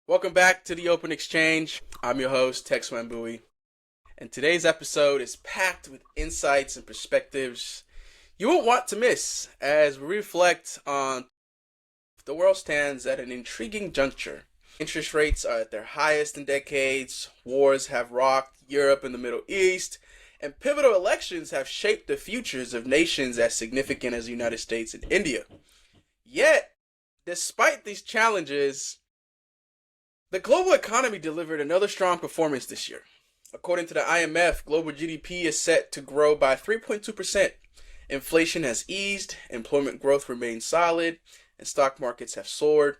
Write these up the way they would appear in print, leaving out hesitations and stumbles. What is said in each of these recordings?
Welcome back to the Open Exchange. I'm your host, Tex Wambui, and today's episode is packed with insights and perspectives you won't want to miss as we reflect on the world stands at an intriguing juncture. Interest rates are at their highest in decades, wars have rocked Europe and the Middle East, and pivotal elections have shaped the futures of nations as significant as the United States and India. Yet, despite these challenges, the global economy delivered another strong performance this year. According to the IMF, global GDP is set to grow by 3.2%. Inflation has eased, employment growth remains solid, and stock markets have soared,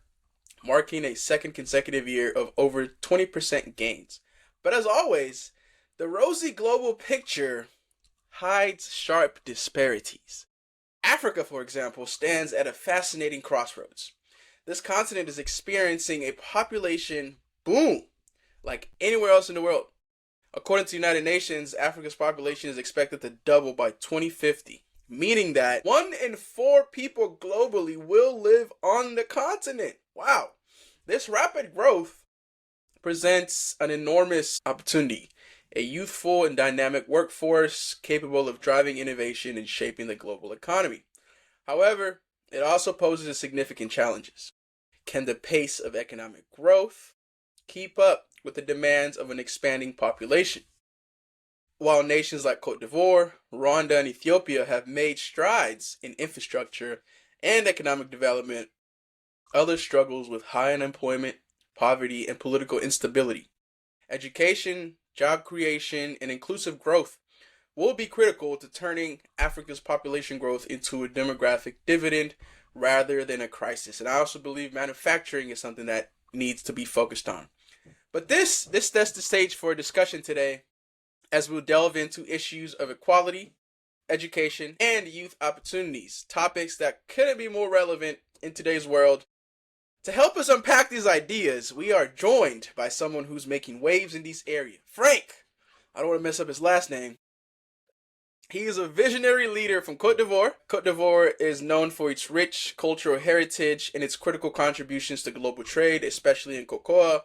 marking a second consecutive year of over 20% gains. But as always, the rosy global picture hides sharp disparities. Africa, for example, stands at a fascinating crossroads. This continent is experiencing a population boom like anywhere else in the world. According to the United Nations, Africa's population is expected to double by 2050, meaning that 1 in 4 people globally will live on the continent. Wow. This rapid growth presents an enormous opportunity, a youthful and dynamic workforce capable of driving innovation and shaping the global economy. However, it also poses significant challenges. Can the pace of economic growth keep up with the demands of an expanding population? While nations like Cote d'Ivoire, Rwanda, and Ethiopia have made strides in infrastructure and economic development, others struggle with high unemployment, poverty, and political instability. Education, job creation, and inclusive growth will be critical to turning Africa's population growth into a demographic dividend rather than a crisis. And I also believe manufacturing is something that needs to be focused on. But this sets the stage for a discussion today as we'll delve into issues of equality, education, and youth opportunities, topics that couldn't be more relevant in today's world. To help us unpack these ideas, we are joined by someone who's making waves in this area. Franck, I don't want to mess up his last name. He is a visionary leader from Cote d'Ivoire. Cote d'Ivoire is known for its rich cultural heritage and its critical contributions to global trade, especially in cocoa,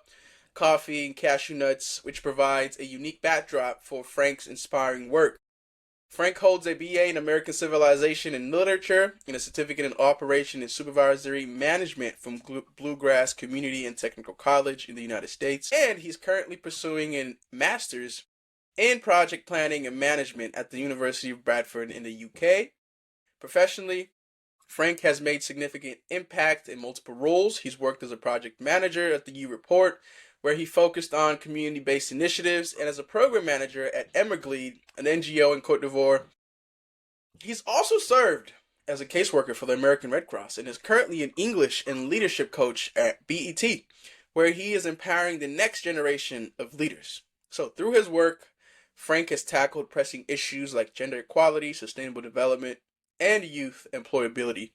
coffee, and cashew nuts, which provides a unique backdrop for Franck's inspiring work. Franck holds a BA in American Civilization and Literature and a certificate in Operation and Supervisory Management from Bluegrass Community and Technical College in the United States, and he's currently pursuing a master's in Project Planning and Management at the University of Bradford in the UK. Professionally, Franck has made significant impact in multiple roles. He's worked as a project manager at the U Report, where he focused on community-based initiatives, and as a program manager at Emerglead, an NGO in Cote d'Ivoire. He's also served as a caseworker for the American Red Cross and is currently an English and leadership coach at BET, where he is empowering the next generation of leaders. So through his work, Franck has tackled pressing issues like gender equality, sustainable development, and youth employability.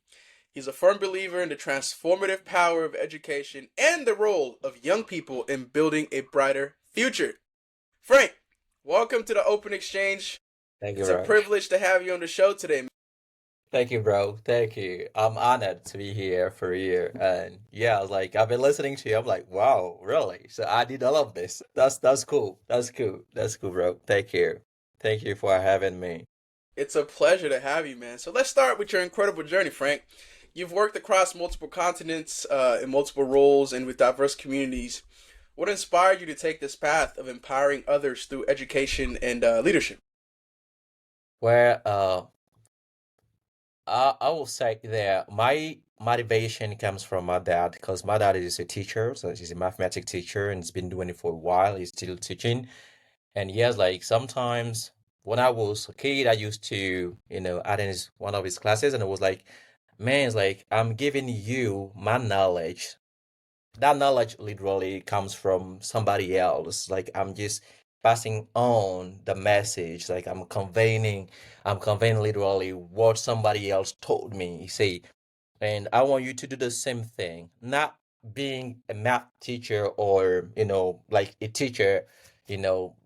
He's a firm believer in the transformative power of education and the role of young people in building a brighter future. Franck, welcome to the Open Exchange. Thank you, It's a bro. privilege to have you on the show today. Thank you, bro. Thank you. I'm honored to be here for you. And yeah, like I've been listening to you. I'm like, wow, really? So I did all of this. That's cool. That's cool. That's cool, bro. Thank you. Thank you for having me. It's a pleasure to have you, man. So let's start with your incredible journey, Franck. You've worked across multiple continents, in multiple roles, and with diverse communities. What inspired you to take this path of empowering others through education and leadership? Where I will say that my motivation comes from my dad because my dad is a teacher, so he's a mathematics teacher and he's been doing it for a while. He's still teaching. And yes, like sometimes when I was a kid, I used to, attend one of his classes and it was like, man, it's like I'm giving you my knowledge. That knowledge literally comes from somebody else. Like I'm just passing on the message. Like I'm conveying literally what somebody else told me. You see, and I want you to do the same thing. Not being a math teacher or, like a teacher,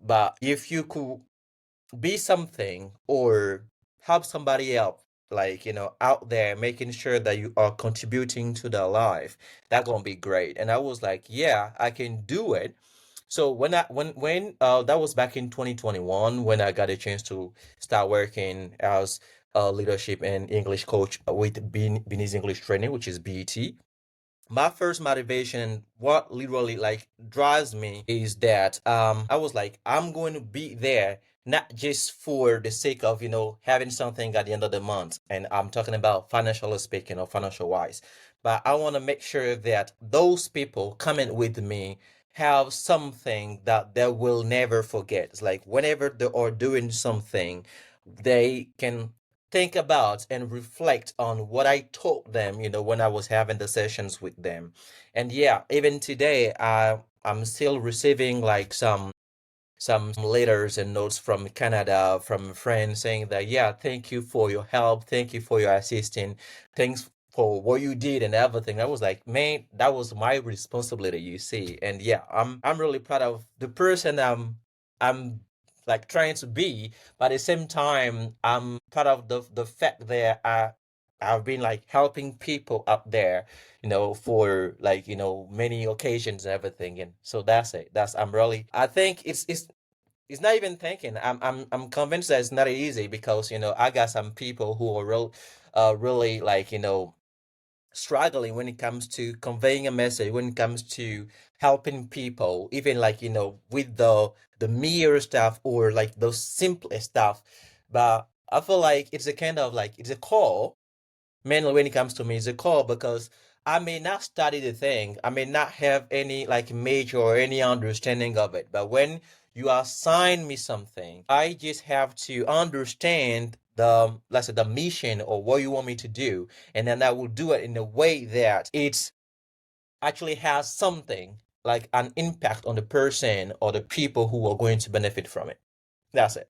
but if you could be something or help somebody else like out there making sure that you are contributing to their life, that's gonna be great. And I was like, yeah, I can do it. So when that was back in 2021 when I got a chance to start working as a leadership and English coach with Benin's English Training, which is BET. My first motivation, what literally like drives me, is that I was like, I'm going to be there not just for the sake of having something at the end of the month, and I'm talking about financially speaking or financial wise, but I want to make sure that those people coming with me have something that they will never forget. It's like whenever they are doing something, they can think about and reflect on what I taught them, when I was having the sessions with them. And yeah, even today, I'm still receiving like some letters and notes from Canada, from friends saying that, yeah, thank you for your help, thank you for your assistance, thanks for what you did and everything. I was like, man, that was my responsibility, you see. And yeah, I'm really proud of the person I'm like trying to be, but at the same time, I'm proud of the fact that I've been like helping people out there, for like, many occasions and everything. And so that's it. I'm really, I think it's not even thinking. I'm convinced that it's not easy because, I got some people who are really like, struggling when it comes to conveying a message, when it comes to helping people, even like, with the mere stuff or like those simplest stuff. But I feel like it's a kind of like it's a call, mainly when it comes to me, it's a call because I may not study the thing, I may not have any like major or any understanding of it, but when you assign me something, I just have to understand the, let's say, the mission or what you want me to do, and then I will do it in a way that it actually has something like an impact on the person or the people who are going to benefit from it. That's it.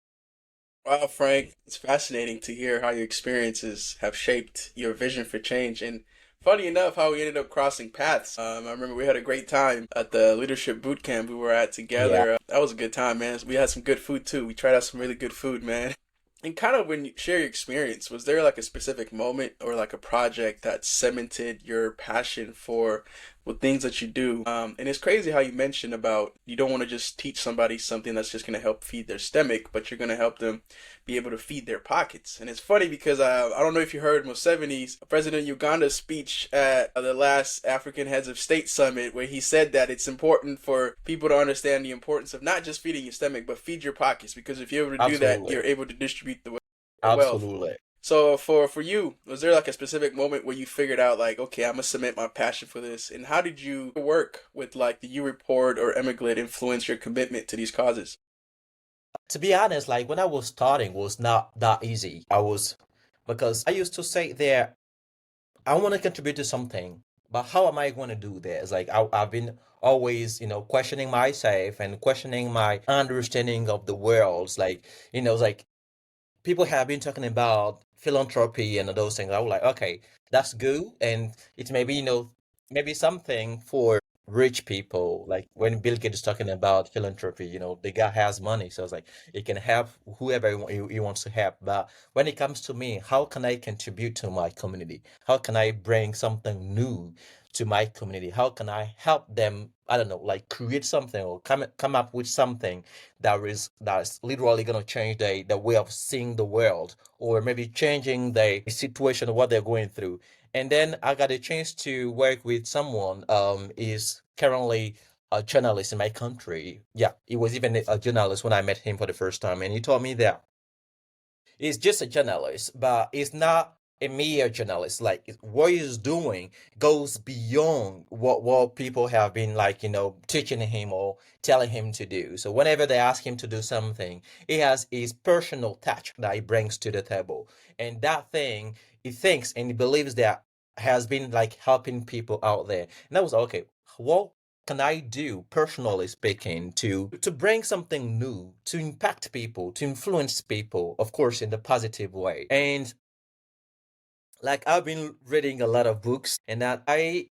Wow, Frank, it's fascinating to hear how your experiences have shaped your vision for change. And funny enough, how we ended up crossing paths. I remember we had a great time at the leadership boot camp we were at Yeah. together. That was a good time, man. We had some good food too. We tried out some really good food, man. And kind of when you share your experience, was there like a specific moment or like a project that cemented your passion for with things that you do? And it's crazy how you mentioned about you don't want to just teach somebody something that's just going to help feed their stomach, but you're going to help them be able to feed their pockets. And it's funny because I don't know if you heard Museveni's President of Uganda's speech at the last African Heads of State Summit, where he said that it's important for people to understand the importance of not just feeding your stomach, but feed your pockets. Because if you're able to do that, Absolutely. you're able to distribute the wealth. Absolutely. So for you, was there like a specific moment where you figured out like, okay, I'm gonna cement my passion for this? And how did you work with like the U Report or Emiglid influence your commitment to these causes? To be honest, like when I was starting was not that easy. I was because I used to say there, I want to contribute to something, but how am I going to do this? Like I've been always, questioning myself and questioning my understanding of the world. Like, it's like people have been talking about philanthropy and those things. I was like, okay, that's good. And it may be, maybe something for rich people. Like when Bill Gates is talking about philanthropy, the guy has money. So it's like, it can help whoever he wants to help. But when it comes to me, how can I contribute to my community? How can I bring something new to my community? How can I help them? I don't know, like create something or come up with something that's literally gonna change the way of seeing the world, or maybe changing the situation of what they're going through. And then I got a chance to work with someone is currently a journalist in my country. Yeah, he was even a journalist when I met him for the first time, and he told me that he's just a journalist, but he's not a mere journalist. Like what he's doing goes beyond what people have been like, teaching him or telling him to do. So whenever they ask him to do something, he has his personal touch that he brings to the table. And that thing he thinks and he believes that has been like helping people out there. And that was okay. What can I do, personally speaking, to bring something new, to impact people, to influence people, of course, in the positive way? And like I've been reading a lot of books, and that I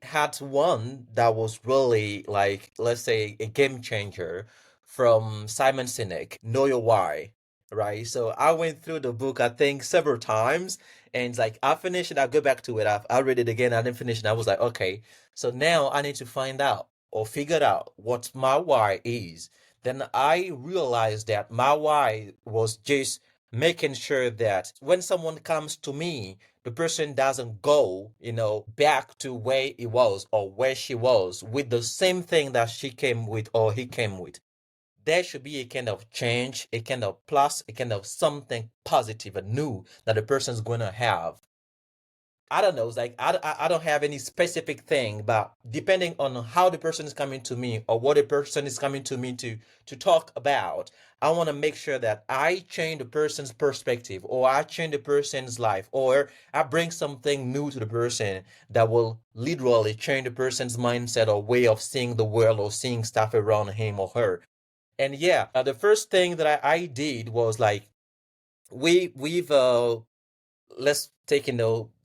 had one that was really like, let's say, a game changer from Simon Sinek, Know Your Why. right? So I went through the book, I think, several times, and like I finished it, I go back to it. I read it again, I didn't finish it. I was like, okay, so now I need to find out or figure out what my why is. Then I realized that my why was just making sure that when someone comes to me, the person doesn't go, back to where he was or where she was with the same thing that she came with or he came with. There should be a kind of change, a kind of plus, a kind of something positive and new that the person's going to have. I don't know. It's like I don't have any specific thing, but depending on how the person is coming to me or what the person is coming to me to talk about, I want to make sure that I change the person's perspective or I change the person's life or I bring something new to the person that will literally change the person's mindset or way of seeing the world or seeing stuff around him or her. And yeah, the first thing that I did was like we've let's take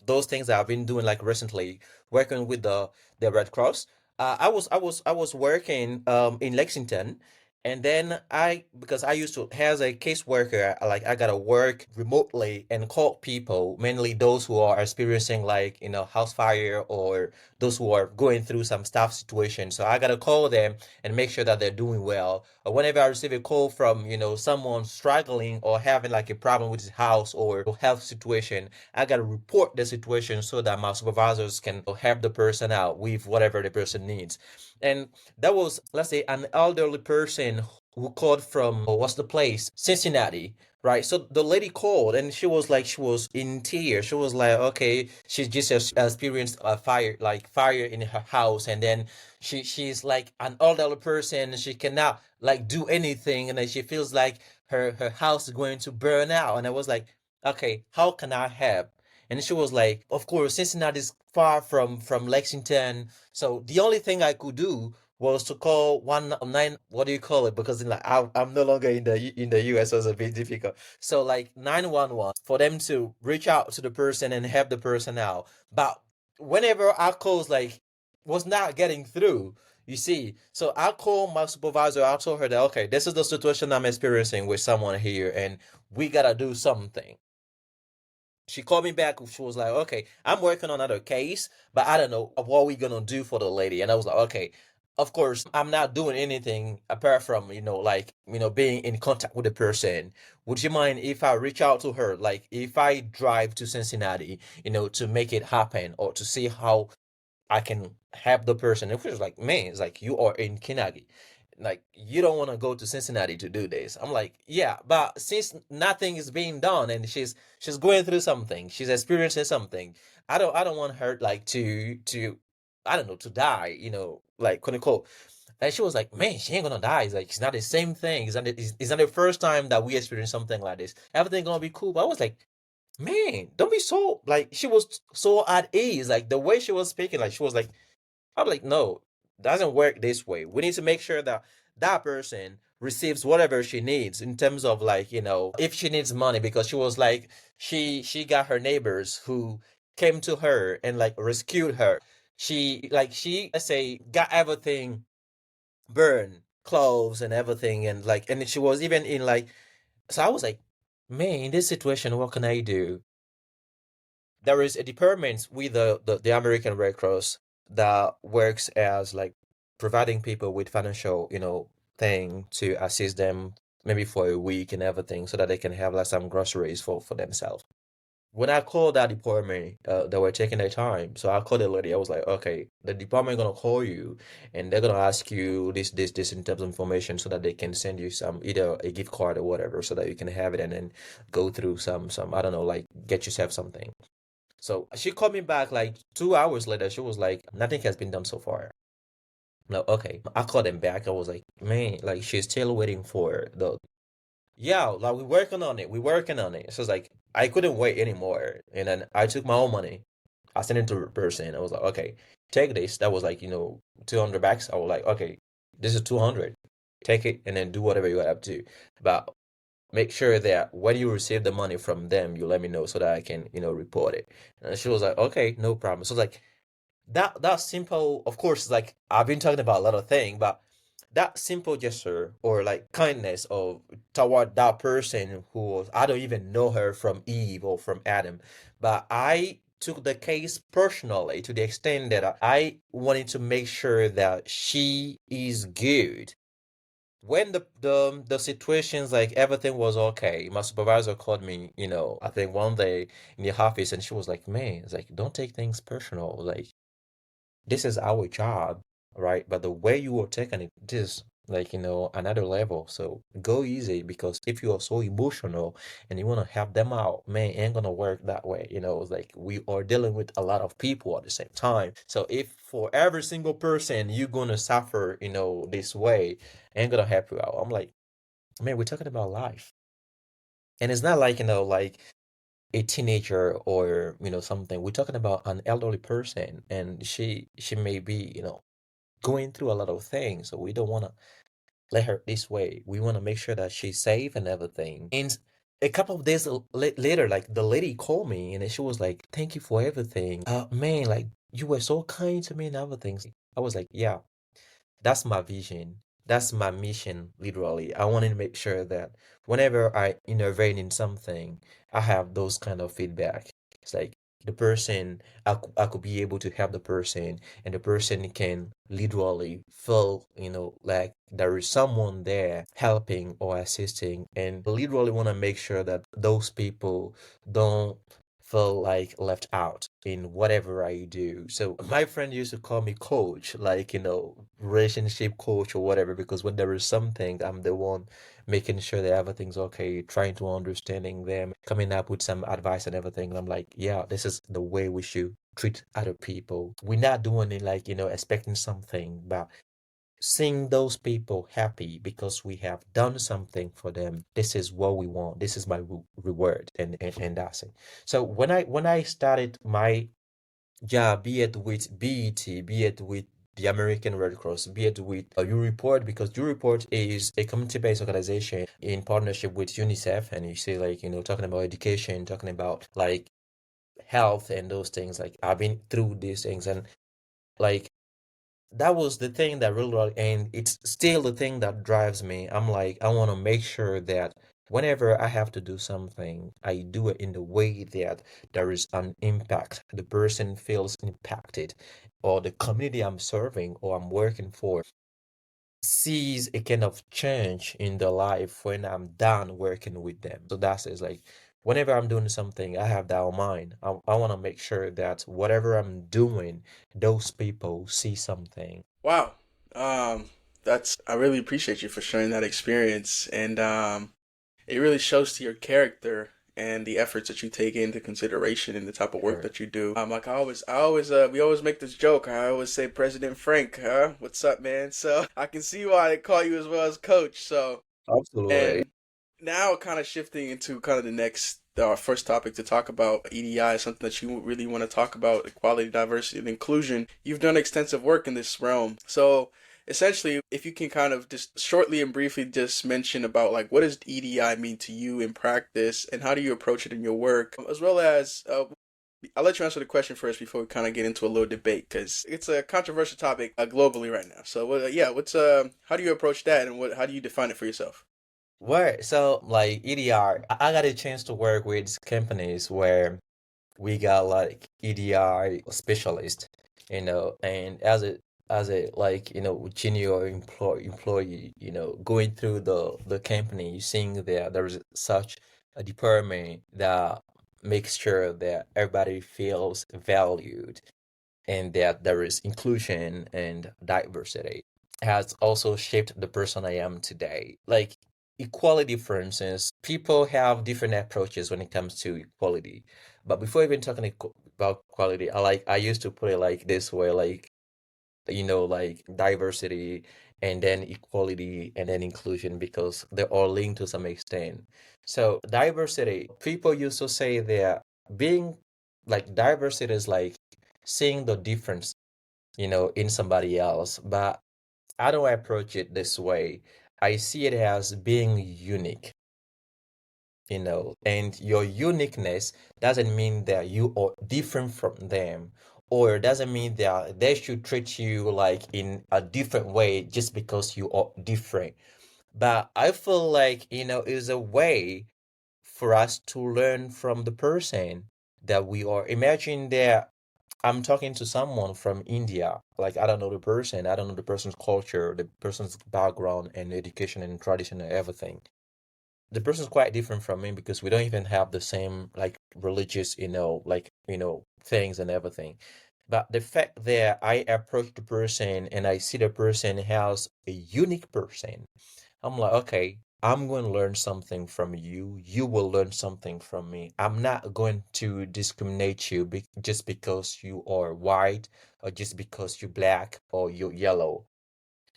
those things that I've been doing like recently, working with the Red Cross. I was working in Lexington, and then I because I used to as a caseworker, like I gotta work remotely and call people, mainly those who are experiencing like house fire or those who are going through some tough situation. So I gotta call them and make sure that they're doing well. Or whenever I receive a call from someone struggling or having like a problem with his house or health situation, I gotta report the situation so that my supervisors can help the person out with whatever the person needs. And that was, let's say, an elderly person who called from what's the place? Cincinnati. Right, so the lady called and she was in tears. She was like, okay, she just experienced a fire, like fire in her house, and then she's like an elderly person. She cannot like do anything, and then she feels like her house is going to burn out. And I was like, okay, how can I help? And she was like, of course, Cincinnati is far from Lexington, so the only thing I could do was to call 119. What do you call it? Because like I'm no longer in the US, so it's a bit difficult. So like 911 for them to reach out to the person and help the person out. But whenever our calls like was not getting through, you see. So I called my supervisor. I told her that okay, this is the situation I'm experiencing with someone here, and we gotta do something. She called me back. She was like, okay, I'm working on another case, but I don't know what we gonna do for the lady. And I was like, okay, of course, I'm not doing anything apart from, like, being in contact with the person. Would you mind if I reach out to her? Like, if I drive to Cincinnati, to make it happen or to see how I can help the person. If it's like, man, it's like you are in Kinagi. Like you don't want to go to Cincinnati to do this. I'm like, yeah, but since nothing is being done and she's going through something, she's experiencing something. I don't want her like to I don't know to die, like quote unquote. And she was like, man, she ain't gonna die. It's like it's not the same thing. It's not the first time that we experience something like this. Everything gonna be cool. But I was like, man, don't be so like she was so at ease. Like the way she was speaking, like she was like, I'm like, no, doesn't work this way. We need to make sure that that person receives whatever she needs in terms of like, if she needs money because she was like she got her neighbors who came to her and like rescued her. She let's say got everything burned, clothes and everything and like and she was even in like so I was like, man, in this situation, what can I do? There is a department with the American Red Cross that works as like providing people with financial, thing to assist them maybe for a week and everything so that they can have like some groceries for themselves. When I called that department, they were taking their time. So I called the lady. I was like, okay, the department gonna call you and they're gonna ask you this in terms of information so that they can send you some either a gift card or whatever so that you can have it and then go through some I don't know, like get yourself something. So she called me back like 2 hours later. She was like, nothing has been done so far. No, okay. I called them back. I was like, man, like she's still waiting for the yeah, like we're working on it. We're working on it. So it's like I couldn't wait anymore. And then I took my own money. I sent it to the person. I was like, okay, take this. That was like, $200. I was like, okay, this is 200. Take it and then do whatever you have to. But make sure that when you receive the money from them, you let me know so that I can, report it. And she was like, okay, no problem. So like that simple, of course, like I've been talking about a lot of things, but that simple gesture or like kindness of toward that person who was, I don't even know her from Eve or from Adam, but I took the case personally to the extent that I wanted to make sure that she is good. When the situations like everything was okay, my supervisor called me, I think one day in the office, and she was like, "Man, it's like don't take things personal. Like this is our job, right? But the way you are taking it, this like another level. So go easy because if you are so emotional and you want to help them out, man, it ain't gonna work that way. It's like we are dealing with a lot of people at the same time. So if for every single person you're gonna suffer, this way, it ain't gonna help you out. I'm like, man, we're talking about life. And it's not like, like a teenager or something. We're talking about an elderly person, and she may be going through a lot of things, so we don't want to let her this way. We want to make sure that she's safe and everything. And a couple of days later, like the lady called me and she was like, "Thank you for everything. Man, like you were so kind to me and everything." I was like, "Yeah, that's my vision. That's my mission, literally. I wanted to make sure that whenever I innovate in something, I have those kind of feedback. It's like the person, I could be able to help the person, and the person can literally feel, like there is someone there helping or assisting. And I literally want to make sure that those people don't feel like left out in whatever I do. So my friend used to call me coach, like, relationship coach or whatever, because when there is something, I'm the one making sure that everything's okay, trying to understanding them, coming up with some advice and everything. And I'm like, yeah, this is the way we should treat other people. We're not doing it like, expecting something, but seeing those people happy because we have done something for them. This is what we want. This is my reward, and that's it. So when I started my job, be it with BET, be it with the American Red Cross, be it with U Report, because U Report is a community-based organization in partnership with UNICEF, and you see, like, talking about education, talking about like health and those things. Like I've been through these things, and like that was the thing that really, and it's still the thing that drives me. I'm like, I want to make sure that whenever I have to do something, I do it in the way that there is an impact. The person feels impacted, or the community I'm serving or I'm working for sees a kind of change in their life when I'm done working with them. So that's it. Like whenever I'm doing something, I have that in mind. I want to make sure that whatever I'm doing, those people see something. Wow. That's I really appreciate you for sharing that experience, and it really shows to your character and the efforts that you take into consideration in the type of work Sure. that you do. Like we always make this joke. I always say, President Frank, huh? What's up, man? So I can see why they call you as well as Coach. So, Absolutely. and now kind of shifting into kind of the next first topic to talk about EDI, something that you really want to talk about, equality, diversity, and inclusion. You've done extensive work in this realm. So essentially, if you can kind of just shortly and briefly just mention about like what does EDI mean to you in practice and how do you approach it in your work, as well as I'll let you answer the question first before we kind of get into a little debate because it's a controversial topic globally right now. So, yeah, what's how do you approach that and how do you define it for yourself? Where so like EDR, I got a chance to work with companies where we got like EDR specialist, and as a like junior employee, going through the company, you seeing that there is such a department that makes sure that everybody feels valued and that there is inclusion and diversity has also shaped the person I am today. Like equality, for instance, people have different approaches when it comes to equality. But before even talking about equality, I used to put it like this way, like like diversity and then equality and then inclusion because they're all linked to some extent. So diversity, people used to say that being like diversity is like seeing the difference, in somebody else. But I don't approach it this way. I see it as being unique, and your uniqueness doesn't mean that you are different from them or doesn't mean that they should treat you like in a different way just because you are different. But I feel like, is a way for us to learn from the person that we are. Imagine that I'm talking to someone from India. Like, I don't know the person, I don't know the person's culture, the person's background and education and tradition and everything. The person's quite different from me because we don't even have the same like religious, things and everything. But the fact that I approach the person and I see the person has a unique person, I'm like, okay, I'm going to learn something from you. You will learn something from me. I'm not going to discriminate you just because you are white or just because you're black or you're yellow.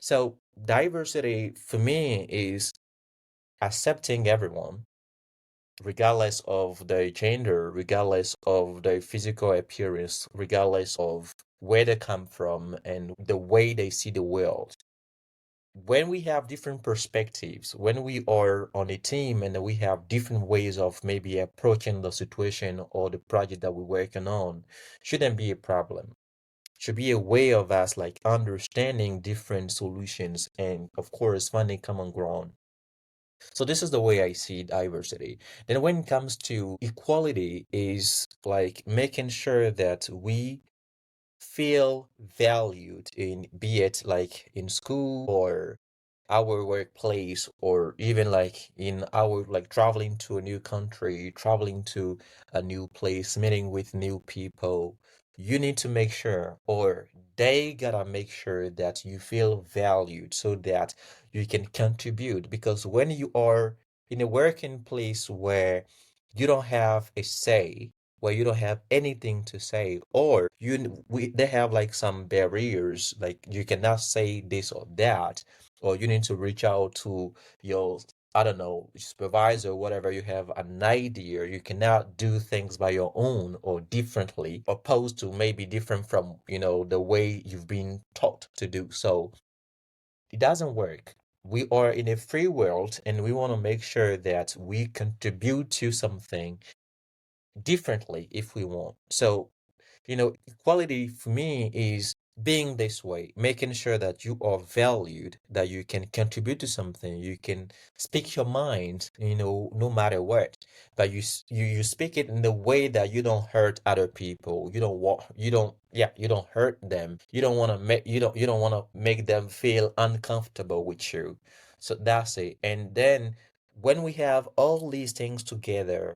So diversity for me is accepting everyone, regardless of their gender, regardless of their physical appearance, regardless of where they come from and the way they see the world. When we have different perspectives, when we are on a team and we have different ways of maybe approaching the situation or the project that we're working on, shouldn't be a problem. Should be a way of us like understanding different solutions and of course finding common ground. So this is the way I see diversity. Then when it comes to equality is like making sure that we feel valued in, be it like in school or our workplace or even like in our like traveling to a new country, traveling to a new place, meeting with new people. You need to make sure, or they gotta make sure that you feel valued so that you can contribute. Because when you are in a working place where you don't have a say, where you don't have anything to say, or they have like some barriers, like you cannot say this or that, or you need to reach out to your, I don't know, supervisor, whatever, you have an idea, you cannot do things by your own or differently, opposed to maybe different from, the way you've been taught to do. So it doesn't work. We are in a free world and we want to make sure that we contribute to something differently if we want. So equality for me is being this way, making sure that you are valued, that you can contribute to something, you can speak your mind, no matter what. But you speak it in the way that you don't hurt other people. You don't want, you don't hurt them. You don't want to make them feel uncomfortable with you. So that's it. And then when we have all these things together,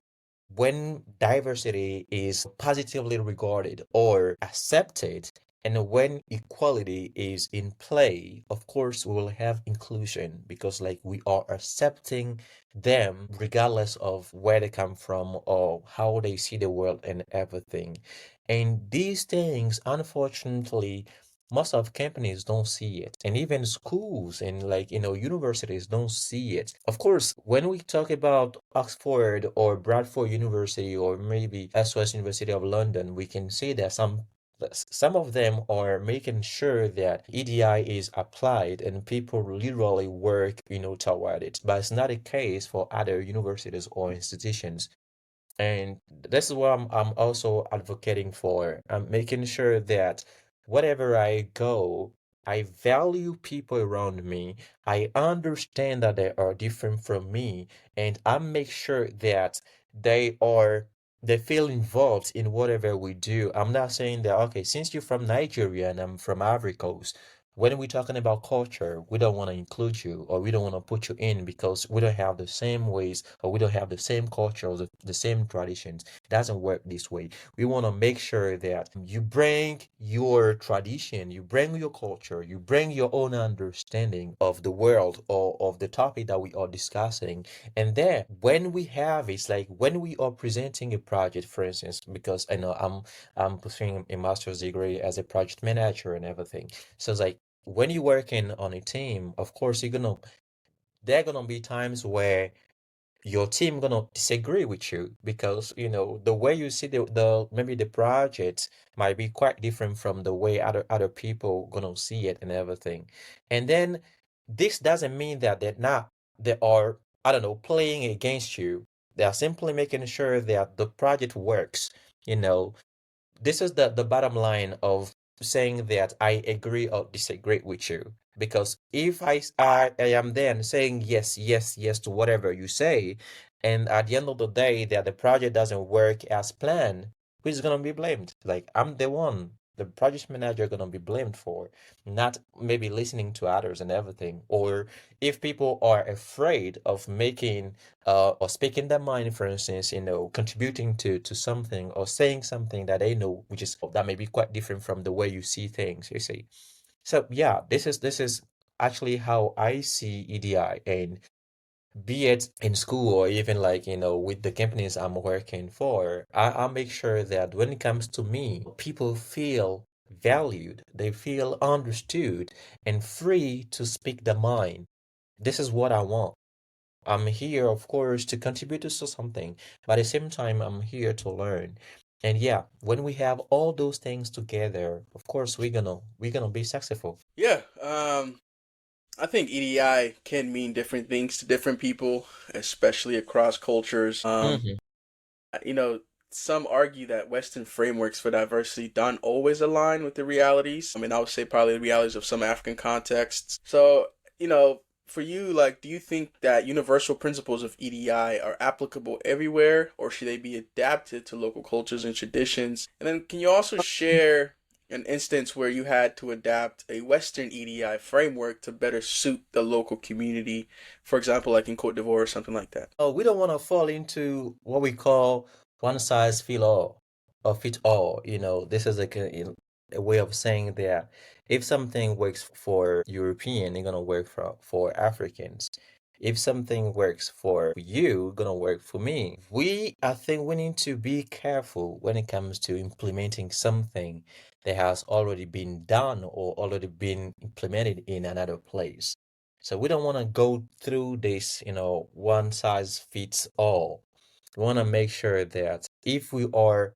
when diversity is positively regarded or accepted, and when equality is in play, of course, we will have inclusion because, like, we are accepting them regardless of where they come from or how they see the world and everything. And these things, unfortunately, most of companies don't see it, and even schools and like universities don't see it. Of course, when we talk about Oxford or Bradford University or maybe SOS University of London, we can see that some of them are making sure that EDI is applied and people literally work toward it, but it's not the case for other universities or institutions. And this is what I'm also advocating for. I'm making sure that wherever I go, I value people around me. I understand that they are different from me, and I make sure that they feel involved in whatever we do. I'm not saying that, okay, since you're from Nigeria and I'm from Ivory Coast, when we're talking about culture, we don't want to include you or we don't want to put you in because we don't have the same ways or we don't have the same culture or the same traditions. It doesn't work this way. We want to make sure that you bring your tradition, you bring your culture, you bring your own understanding of the world or of the topic that we are discussing. And then when we have it's like when we are presenting a project, for instance, because I know I'm pursuing a master's degree as a project manager and everything. So it's like when you're working on a team, of course, there are gonna be times where your team gonna disagree with you because the way you see the maybe the project might be quite different from the way other people gonna see it and everything. And then this doesn't mean that they are, I don't know, playing against you. They are simply making sure that the project works. You know, this is the bottom line of saying that I agree or disagree with you. Because if I am then saying yes, yes, yes to whatever you say, and at the end of the day that the project doesn't work as planned, who's gonna be blamed? Like I'm the one, the project manager gonna be blamed for not maybe listening to others and everything. Or if people are afraid of making or speaking their mind, for instance, contributing to something or saying something that they know, which is that may be quite different from the way you see things, you see. So yeah, this is actually how I see EDI, and be it in school or even like, with the companies I'm working for, I make sure that when it comes to me, people feel valued, they feel understood and free to speak their mind. This is what I want. I'm here, of course, to contribute to something, but at the same time, I'm here to learn. And yeah, when we have all those things together, of course, we're gonna be successful. Yeah, I think EDI can mean different things to different people, especially across cultures. Hmm. You know, some argue that Western frameworks for diversity don't always align with the realities. I mean, I would say probably the realities of some African contexts. So, for you, like, do you think that universal principles of EDI are applicable everywhere, or should they be adapted to local cultures and traditions? And then, can you also share an instance where you had to adapt a Western EDI framework to better suit the local community, for example, like in Cote d'Ivoire or something like that? Oh, we don't want to fall into what we call one size fit all or fit all. This is like a way of saying that if something works for European, it's gonna work for Africans. If something works for you, it's gonna work for me. I think we need to be careful when it comes to implementing something that has already been done or already been implemented in another place. So we don't want to go through this, one size fits all. We want to make sure that if we are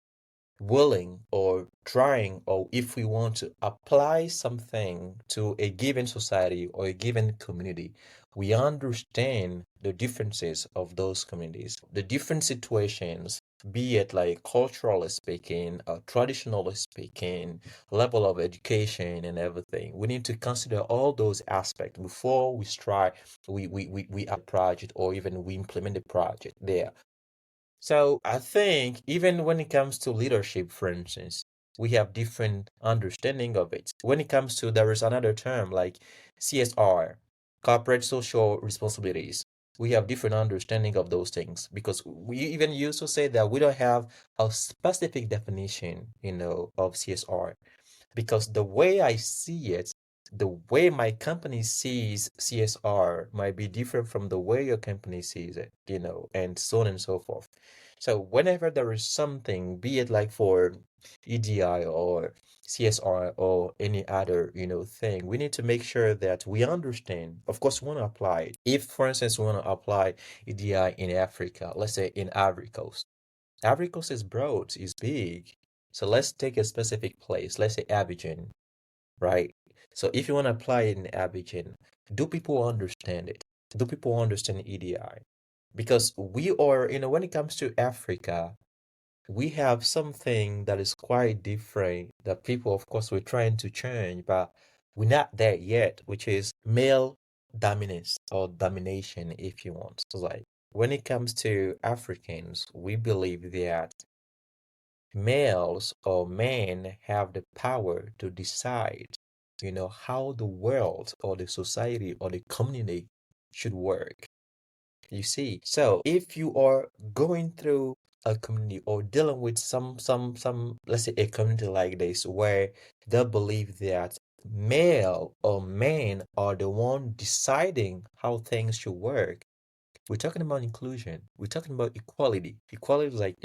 willing or trying, or if we want to apply something to a given society or a given community, we understand the differences of those communities, the different situations, be it like culturally speaking, traditionally speaking, level of education and everything. We need to consider all those aspects before we try we a project or even we implement the project there. So I think even when it comes to leadership, for instance, we have different understanding of it. When it comes to, there is another term like CSR, corporate social responsibilities. We have different understanding of those things because we even used to say that we don't have a specific definition, of CSR, because the way I see it, the way my company sees CSR might be different from the way your company sees it, and so on and so forth. So whenever there is something, be it like for EDI or CSR or any other, thing, we need to make sure that we understand. Of course, we want to apply it. If, for instance, we want to apply EDI in Africa, let's say in Ivory Coast. Ivory Coast is broad, is big. So let's take a specific place, let's say Abidjan, right? So if you want to apply it in Abidjan, do people understand it? Do people understand EDI? Because we are, when it comes to Africa, we have something that is quite different that people, of course, we're trying to change, but we're not there yet, which is male dominance or domination, if you want. So, like, when it comes to Africans, we believe that males or men have the power to decide, how the world or the society or the community should work. You see, so if you are going through a community or dealing with some, let's say a community like this where they believe that male or men are the one deciding how things should work, we're talking about inclusion. We're talking about equality. Equality is like,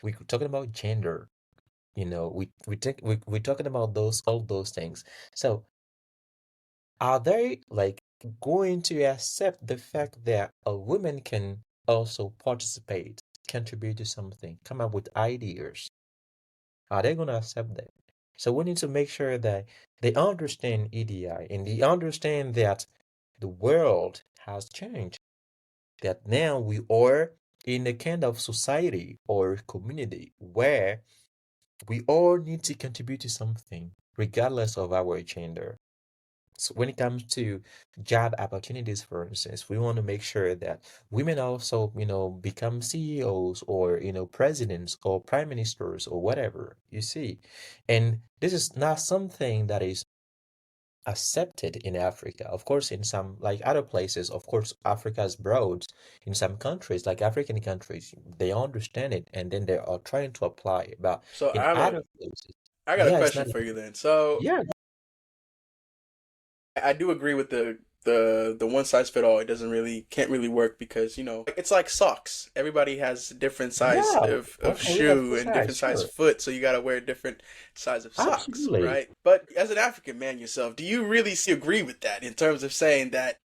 we're talking about gender. We're talking about all those things. So are they like going to accept the fact that a woman can also participate, contribute to something, come up with ideas? Are they going to accept that? So we need to make sure that they understand EDI and they understand that the world has changed, that now we are in a kind of society or community where We all need to contribute to something, regardless of our gender. So when it comes to job opportunities, for instance, we want to make sure that women also, become CEOs or, presidents or prime ministers or whatever, you see. And this is not something that is accepted in Africa. Of course, in some like other places, of course, Africa is broad. In some countries, like African countries, they understand it and then they are trying to apply it. But So in other places, I got a yeah, it's question not. for you then. So Yeah, I do agree with the one size fit all. It doesn't really can't really work because it's like socks. Everybody has a different size yeah. of Okay, yeah, shoe for and size, different size sure. foot, so you gotta wear different size of socks, Absolutely. right? But as an African man yourself, do you really agree with that in terms of saying that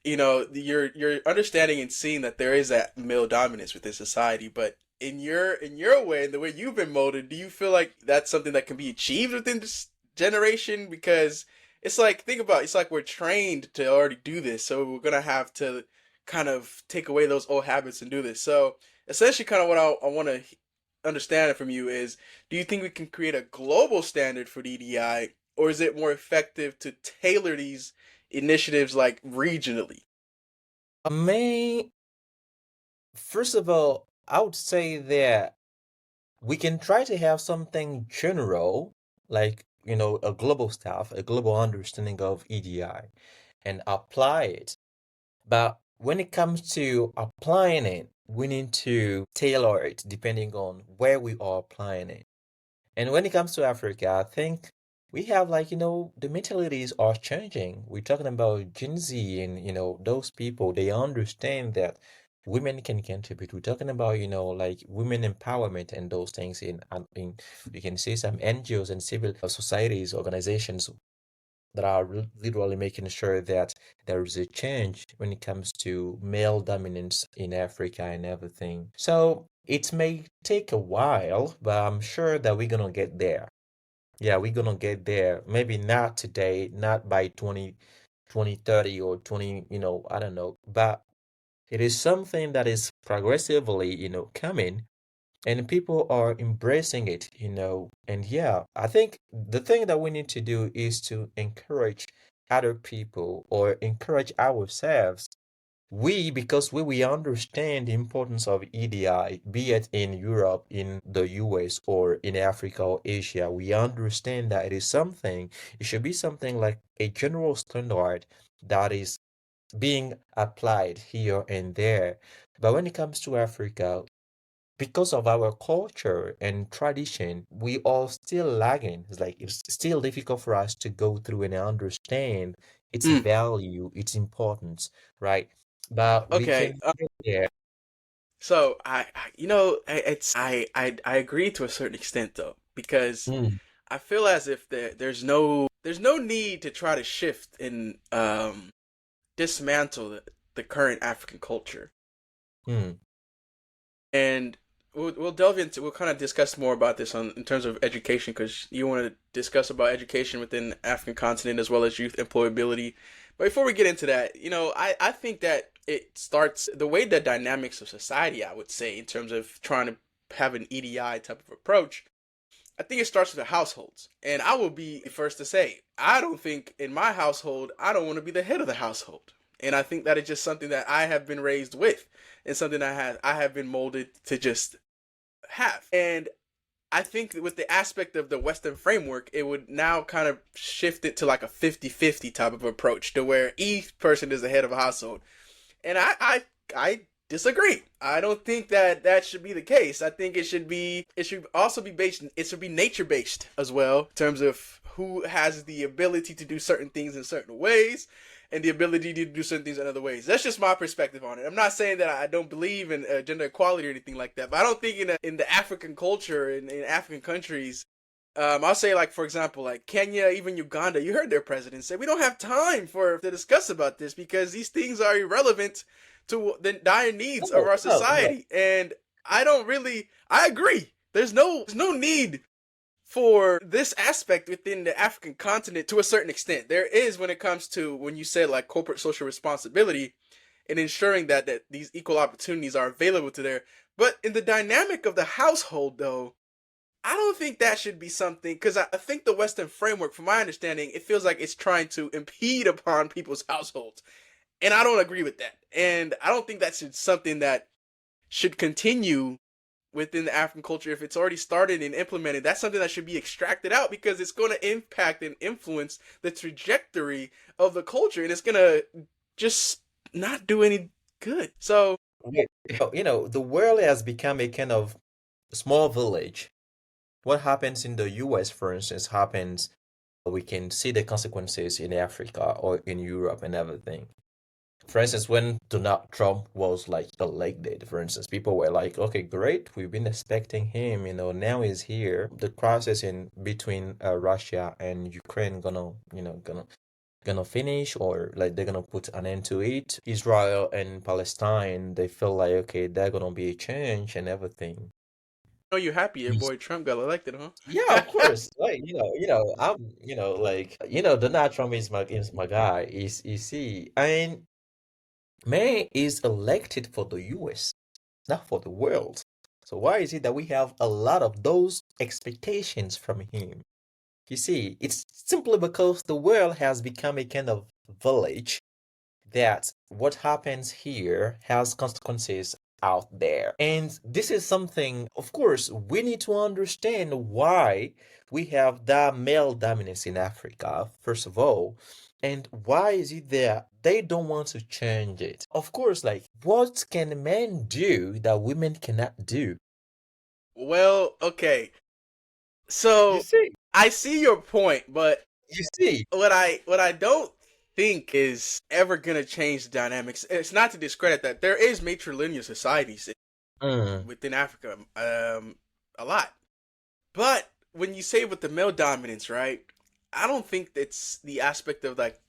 you're understanding and seeing that there is that male dominance within society, but in your way, in the way you've been molded, do you feel like that's something that can be achieved within this generation? Because it's like, think about it, it's like we're trained to already do this, so we're gonna have to kind of take away those old habits and do this. So essentially, kind of what I want to understand from you is, do you think we can create a global standard for DDI, or is it more effective to tailor these initiatives like regionally? May First of all, I would say that we can try to have something general, like, a global stuff, a global understanding of EDI and apply it. But when it comes to applying it, we need to tailor it depending on where we are applying it. And when it comes to Africa, I think we have like, the mentalities are changing. We're talking about Gen Z and, those people, they understand that women can contribute. We're talking about, like women empowerment and those things in you can see some NGOs and civil societies, organizations that are literally making sure that there is a change when it comes to male dominance in Africa and everything. So it may take a while, but I'm sure that we're gonna get there. Yeah, we're gonna get there. Maybe not today, not by 2030 or 20, I don't know, but it is something that is progressively, coming and people are embracing it, and yeah, I think the thing that we need to do is to encourage other people or encourage ourselves. Because we understand the importance of EDI, be it in Europe, in the US, or in Africa or Asia. We understand that it should be something like a general standard that is being applied here and there. But when it comes to Africa, because of our culture and tradition, we are still lagging. It's like it's still difficult for us to go through and understand its Mm, value, its importance, right? But we okay. can get there. So I agree to a certain extent though, because Mm, I feel as if there's no need to try to shift and dismantle the current African culture. mm, And we'll kind of discuss more about this on in terms of education, because you want to discuss about education within the African continent as well as youth employability. But before we get into that, I think that it starts the way the dynamics of society, I would say, in terms of trying to have an EDI type of approach. I think it starts with the households. And I will be the first to say, I don't think in my household, I don't want to be the head of the household. And I think that is just something that I have been raised with and something I have been molded to just have. And I think with the aspect of the Western framework, it would now kind of shift it to like a 50-50 type of approach to where each person is the head of a household. And I disagree. I don't think that that should be the case. I think it should also be based, it should be nature based as well, in terms of who has the ability to do certain things in certain ways and the ability to do certain things in other ways. That's just my perspective on it. I'm not saying that I don't believe in gender equality or anything like that, but I don't think in the African culture, in African countries, I'll say, like, for example, like Kenya, even Uganda, you heard their president say, we don't have time to discuss about this because these things are irrelevant to the dire needs of no, our no, no. society. And I agree. There's no need for this aspect within the African continent to a certain extent. There is, when it comes to when you said like corporate social responsibility and ensuring that these equal opportunities are available to there. But in the dynamic of the household, though, I don't think that should be something, because I think the Western framework, from my understanding, it feels like it's trying to impede upon people's households, and I don't agree with that. And I don't think that's something that should continue within the African culture. If it's already started and implemented, that's something that should be extracted out, because it's going to impact and influence the trajectory of the culture, and it's going to just not do any good. So, Yeah. The world has become a kind of small village. What happens in the US, for instance, happens, we can see the consequences in Africa or in Europe and everything. For instance, when Donald Trump was like elected, for instance, people were like, okay, great, we've been expecting him, now he's here. The crisis in between Russia and Ukraine gonna finish, or like they're gonna put an end to it. Israel and Palestine, they feel like, okay, they're gonna be a change and everything. I know you're happy your boy Trump got elected, Yeah, huh? of course. Like, Donald Trump is my guy. Is you see, and man is elected for the US, not for the world. So why is it that we have a lot of those expectations from him? You see, it's simply because the world has become a kind of village, that what happens here has consequences out there. And this is something, of course, we need to understand why we have that male dominance in Africa, first of all. And why is it that they don't want to change it? Of course, like, what can men do that women cannot do? Well, okay. You So see, I see your point, but you see. what I don't think is ever gonna change the dynamics. It's not to discredit that there is matrilineal societies Mm, within Africa, a lot. But when you say with the male dominance, right? I don't think it's the aspect of like,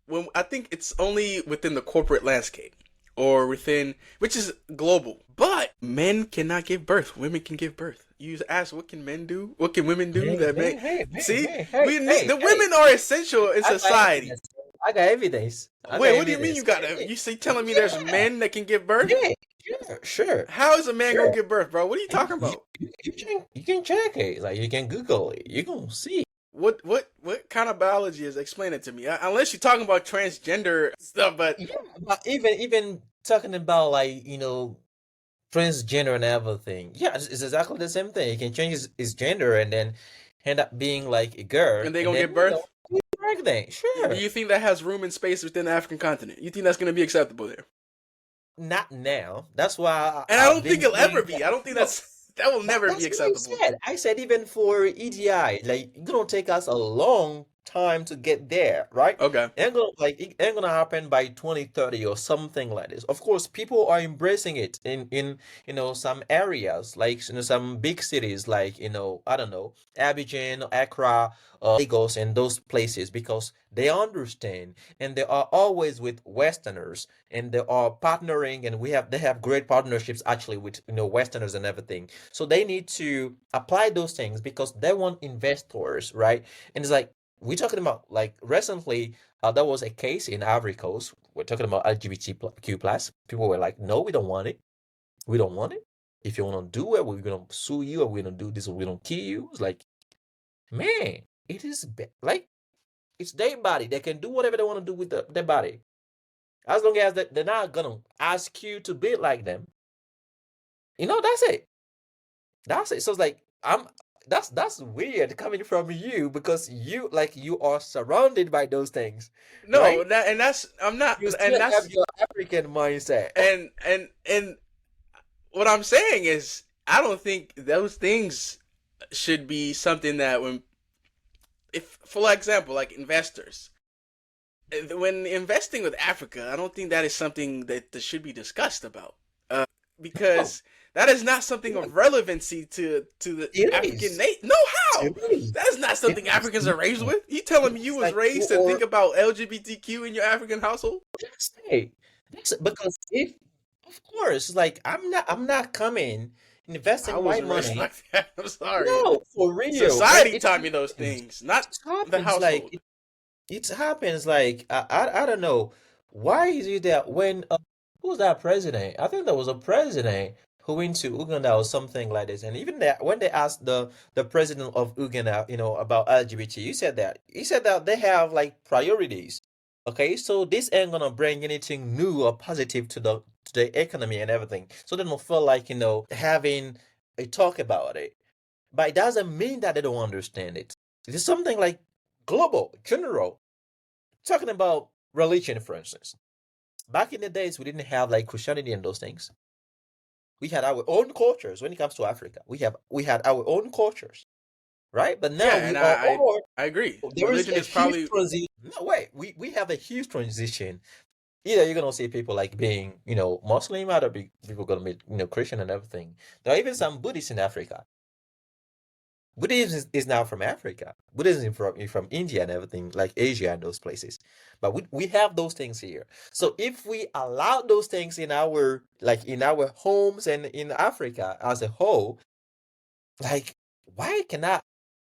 when I think it's only within the corporate landscape, or within, which is global. But men cannot give birth. Women can give birth. You ask, what can men do? What can women do hey, that hey, men? hey, hey, See, hey, hey, we need hey, the hey. women are essential in I got society. evidence. I got evidence. I got Wait, what do you mean you evidence. gotta? You see, telling me there's Yeah, men that can give birth? yeah, sure, sure, How is a man gonna sure. give birth, bro? What are you And talking about? you can check it. Like, you can Google it. You can see. What kind of biology is? Explain it to me. Unless you're talking about transgender stuff, but Yeah, but even talking about, like, transgender and everything. Yeah, it's exactly the same thing. He can change his gender and then end up being like a girl, and they and gonna then give birth. be pregnant. Do Sure. you think that has room and space within the African continent? You think that's gonna be acceptable there? Not now. That's why And I I've don't think been it'll ever saying be. that. I don't think No, that will That, never be that's what I acceptable. said. I said even for EDI, like, it's gonna take us a long time to get there, right? Okay. It ain't gonna happen by 2030 or something like this. Of course, people are embracing it in some areas, like, some big cities, like, I don't know, Abidjan, Accra, Lagos, and those places, because they understand, and they are always with Westerners, and they are partnering, and they have great partnerships actually with Westerners and everything. So they need to apply those things because they want investors, right? And it's like, we're talking about, like, recently, there was a case in Ivory Coast. We're talking about LGBTQ plus. People were like, no, we don't want it. We don't want it. If you want to do it, we're gonna sue you, or we're gonna do this, or we're gonna kill you. It's like, man, like, it's their body. They can do whatever they want to do with their body, as long as they're not gonna ask you to be like them. That's it. That's it. So it's like, that's weird coming from you, because you are surrounded by those things, No, right? that's I'm not, You and still have that's your African mindset. and what I'm saying is, I don't think those things should be something that, if, for example, like investors, when investing with Africa, I don't think that is something that should be discussed about, No, because that is not something no, of relevancy to the it African is. nation. No, how? It is. That is not It something is. Africans are raised No. with. You telling me you It's was like you raised to are think about LGBTQ in your African household? just say. Because, if, of course, like, I'm not coming I investing my wasn't raised money. like that. I'm sorry. No, for real. And Society taught me those things, not it the happens like household. it happens like, I don't know why is it that when who's that president? I think there was a president who went to Uganda or something like this, and even that when they asked the president of Uganda, about LGBT, he said that they have like priorities. Okay, so this ain't gonna bring anything new or positive to the economy and everything. So they don't feel like having a talk about it. But it doesn't mean that they don't understand it. It is something like global, general. Talking about religion, for instance. Back in the days, we didn't have like Christianity and those things. We had our own cultures when it comes to Africa. We had our own cultures, right? But now Yeah, we and are all I agree. there is Religion a is huge probably transition. No way. We have a huge transition. Either you're gonna see people like being, Muslim, other people gonna be, Christian and everything. There are even some Buddhists in Africa. Buddhism is now from Africa. Buddhism is from India and everything, like Asia and those places. But we have those things here. So if we allow those things in our homes and in Africa as a whole, like why cannot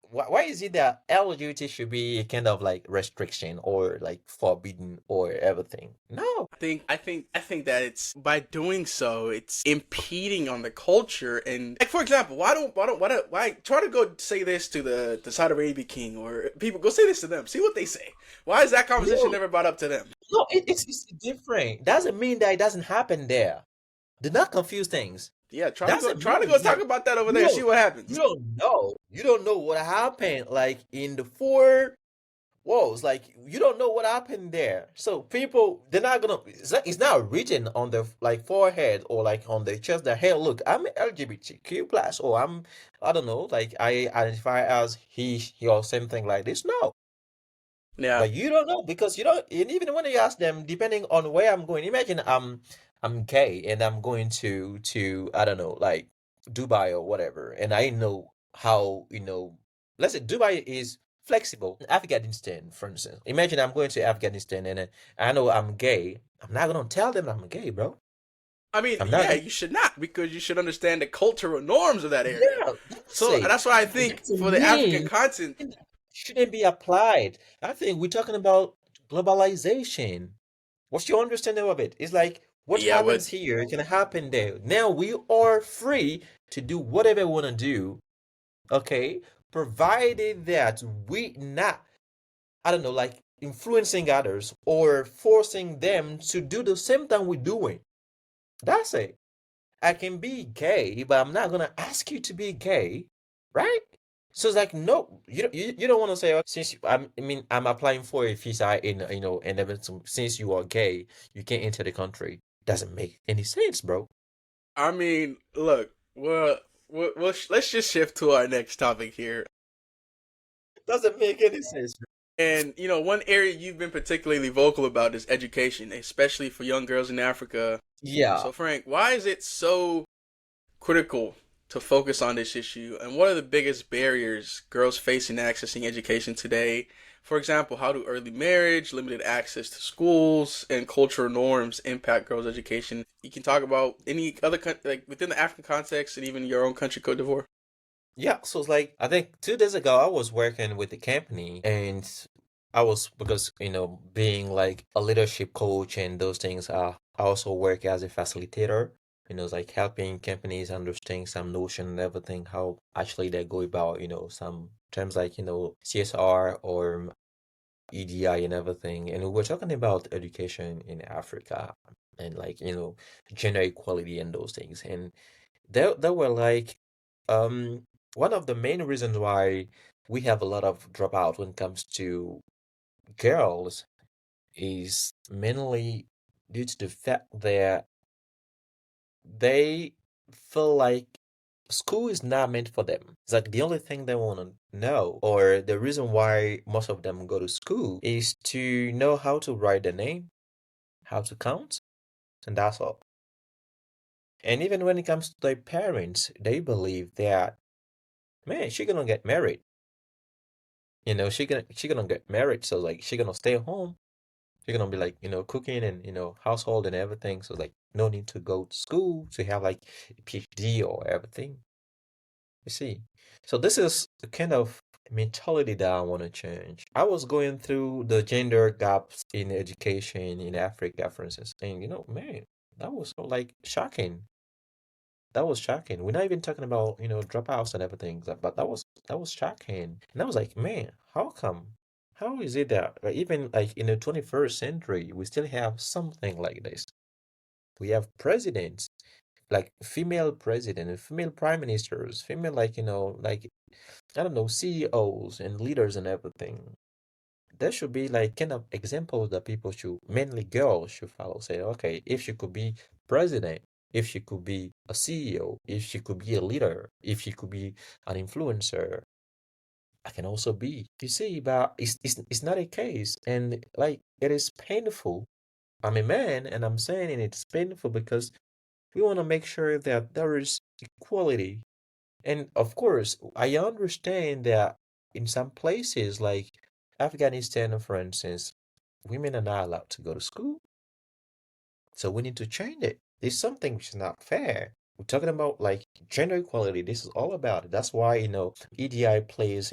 why is it that LGBT should be a kind of like restriction or like forbidden or everything? No. I think that it's by doing so, it's impeding on the culture. And like, for example, why try to go say this to the Saudi Arabia king, or people go say this to them, see what they say. Why is that conversation No, never brought up to them? no, it's different. Doesn't mean that it doesn't happen there. Do not confuse things. Yeah, try to go Doesn't try to mean go talk like about that over you there, see don't what you happens. don't know. You don't know what happened like in the four walls. Like you don't know what happened there. So people they're not gonna it's not written on the like forehead or like on the chest that hey look, I'm LGBTQ plus or I don't know, like I identify as he or something like this. No. Yeah. But you don't know because you don't, and even when you ask them, depending on where I'm going, imagine I'm gay and I'm going to I don't know, like Dubai or whatever, and I know how, let's say Dubai is flexible. Afghanistan, for instance. Imagine I'm going to Afghanistan and I know I'm gay. I'm not gonna tell them I'm gay, bro. I mean, I'm not yeah, gonna, you should not, because you should understand the cultural norms of that area. yeah, that's So it. that's why I That think doesn't for the African mean continent, shouldn't be applied. I think we're talking about globalization. What's your understanding of it? It's like what yeah, but happens here can happen there. Now we are free to do whatever we want to do, okay? Provided that we not, I don't know, like influencing others or forcing them to do the same thing we're doing. That's it. I can be gay, but I'm not gonna ask you to be gay, right? So it's like no, you don't want to say since I'm applying for a visa in and everything, since you are gay, you can't enter the country. Doesn't make any sense, bro. I mean, look, let's just shift to our next topic here. Doesn't make any sense. And one area you've been particularly vocal about is education, especially for young girls in Africa. Yeah. So, Frank, why is it so critical to focus on this issue? And what are the biggest barriers girls face in accessing education today? For example, how do early marriage, limited access to schools, and cultural norms impact girls' education? You can talk about any other like within the African context and even your own country, Cote d'Ivoire. Yeah, so it's like I think 2 days ago I was working with the company and I was because being like a leadership coach and those things I also work as a facilitator. It's like helping companies understand some notion and everything, how actually they go about, some terms like, CSR or EDI and everything. And we were talking about education in Africa and like, gender equality and those things. And they were like, um, one of the main reasons why we have a lot of dropout when it comes to girls is mainly due to the fact that they feel like school is not meant for them. It's like the only thing they want to know, or the reason why most of them go to school is to know how to write their name, how to count, and that's all. And even when it comes to their parents, they believe that, man, she gonna get married. She gonna get married, so like she gonna stay home. She gonna be like, cooking and household and everything. So like no need to go to school to have like a PhD or everything. You see. So this is the kind of mentality that I want to change. I was going through the gender gaps in education in Africa, for instance, and man, that was so like shocking. that was shocking. We're not even talking about, dropouts and everything, but that was shocking. And I was like, man, how come? How is it that even like in the 21st century, we still have something like this? We have presidents, like female president and female prime ministers, female like, like I don't know, CEOs and leaders and everything. There should be like kind of examples that people should, mainly girls should follow. Say, okay, if she could be president, if she could be a CEO, if she could be a leader, if she could be an influencer, I can also be. You see, but it's not a case. And like it is painful. I'm a man and I'm saying it's painful because we want to make sure that there is equality. And of course, I understand that in some places like Afghanistan, for instance, women are not allowed to go to school. So we need to change it. There's something which is not fair. We're talking about like gender equality. This is all about it. That's why, EDI plays,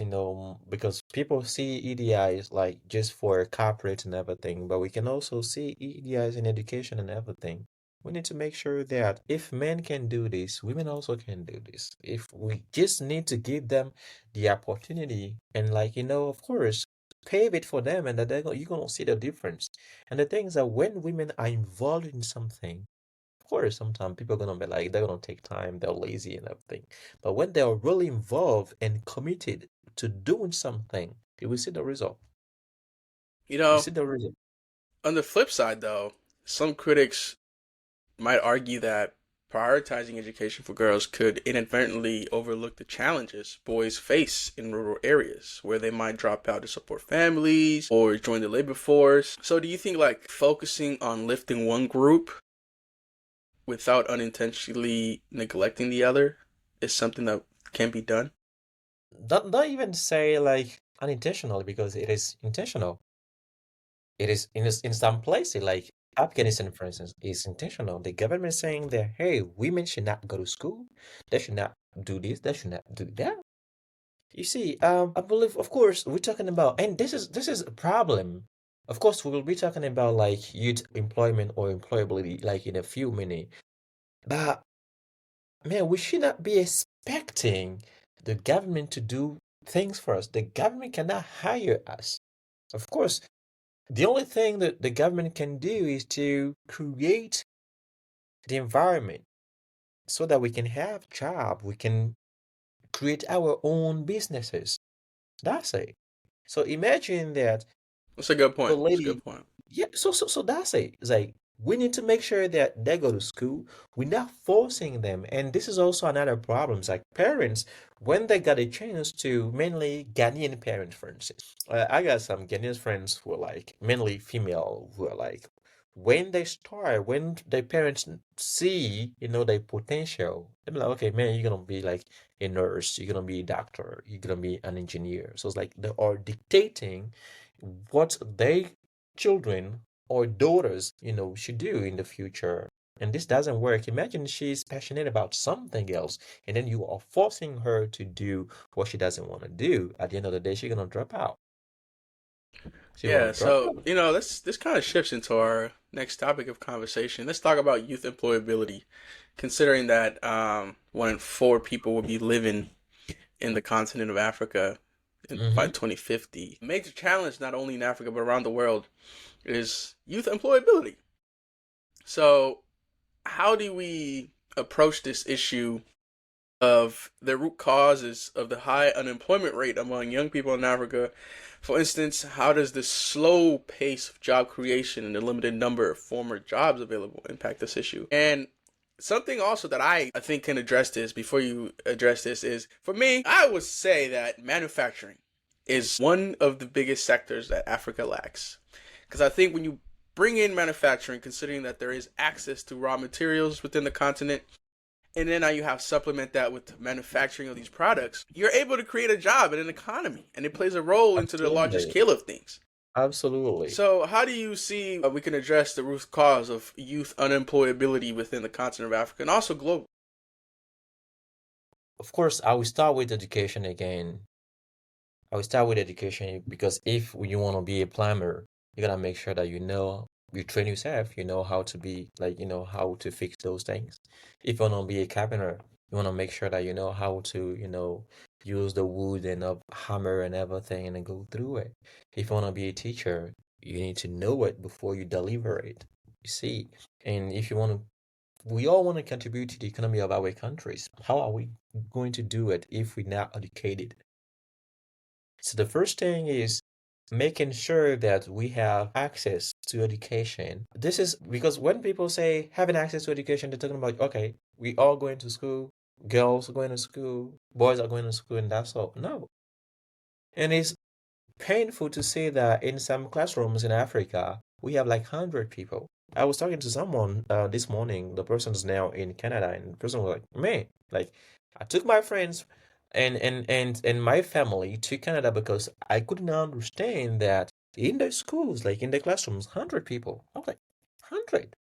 because people see EDI as like just for corporate and everything, but we can also see EDIs in education and everything. We need to make sure that if men can do this, women also can do this. If we just need to give them the opportunity and like, of course, pave it for them and that you're gonna see the difference. And the thing is that when women are involved in something, of course, sometimes people are gonna be like, they're gonna take time, they're lazy and everything. But when they're really involved and committed to doing something, you will see the result. You You know, see the result. on the flip side, though, some critics might argue that prioritizing education for girls could inadvertently overlook the challenges boys face in rural areas where they might drop out to support families or join the labor force. So, do you think like focusing on lifting one group without unintentionally neglecting the other is something that can be done? Don't even say like unintentionally because it is intentional. It is in some places like Afghanistan, for instance, is intentional. The government is saying that hey, women should not go to school. They should not do this. They should not do that. You see, I believe, of course, we're talking about, and this is a problem. Of course, we will be talking about like youth employment or employability like in a few minutes. But man, we should not be expecting the government to do things for us. The government cannot hire us. Of course, the only thing that the government can do is to create the environment so that we can have job, we can create our own businesses. That's it. So imagine that That's a good the point. That's a lady, good point. yeah, so that's it. It's like we need to make sure that they go to school. We're not forcing them. And this is also another problem. It's like parents, when they got a chance to, mainly Ghanaian parents, for instance. I got some Ghanaian friends who are like mainly female, who are like when they start, when their parents see, their potential, they're like, okay, man, you're gonna be like a nurse, you're gonna be a doctor, you're gonna be an engineer. So it's like they are dictating what they children or daughters, should do in the future. And this doesn't work. Imagine she's passionate about something else, and then you are forcing her to do what she doesn't want to do. At the end of the day, she's gonna drop out. She's gonna Yeah, drop so out. this kind of shifts into our next topic of conversation. Let's talk about youth employability, considering that 1 in 4 people will be living in the continent of Africa by Mm-hmm. 2050. A major challenge, not only in Africa but around the world, is youth employability. So, how do we approach this issue of the root causes of the high unemployment rate among young people in Africa? For instance, how does the slow pace of job creation and the limited number of former jobs available impact this issue? And something also that I think can address this before you address this is, for me, I would say that manufacturing is one of the biggest sectors that Africa lacks. Because I think when you bring in manufacturing, considering that there is access to raw materials within the continent, and then now you have supplement that with manufacturing of these products, you're able to create a job and an economy, and it plays a role into the larger Absolutely. scale of things. Absolutely. So, how do you see we can address the root cause of youth unemployability within the continent of Africa and also global? Of course, I will start with education again. I will start with education because if you want to be a plumber, you gotta make sure that you know you train yourself, you know how to be like, you know how to fix those things. If you want to be a carpenter, you want to make sure that you know how to, use the wood and a hammer and everything and then go through it. If you want to be a teacher, you need to know it before you deliver it. You see, and if you want to, we all want to contribute to the economy of our countries. How are we going to do it if we're not educated? So the first thing is making sure that we have access to education. This is because when people say having access to education, they're talking about, okay, we all going to school, girls are going to school, boys are going to school, and that's all. No. And it's painful to say that in some classrooms in Africa, we have like 100 people. I was talking to someone this morning. The person's now in Canada, and the person was like, "Man, like I took my friends and my family to Canada because I couldn't understand that in the schools, like in the classrooms, 100 people." I was like, 100?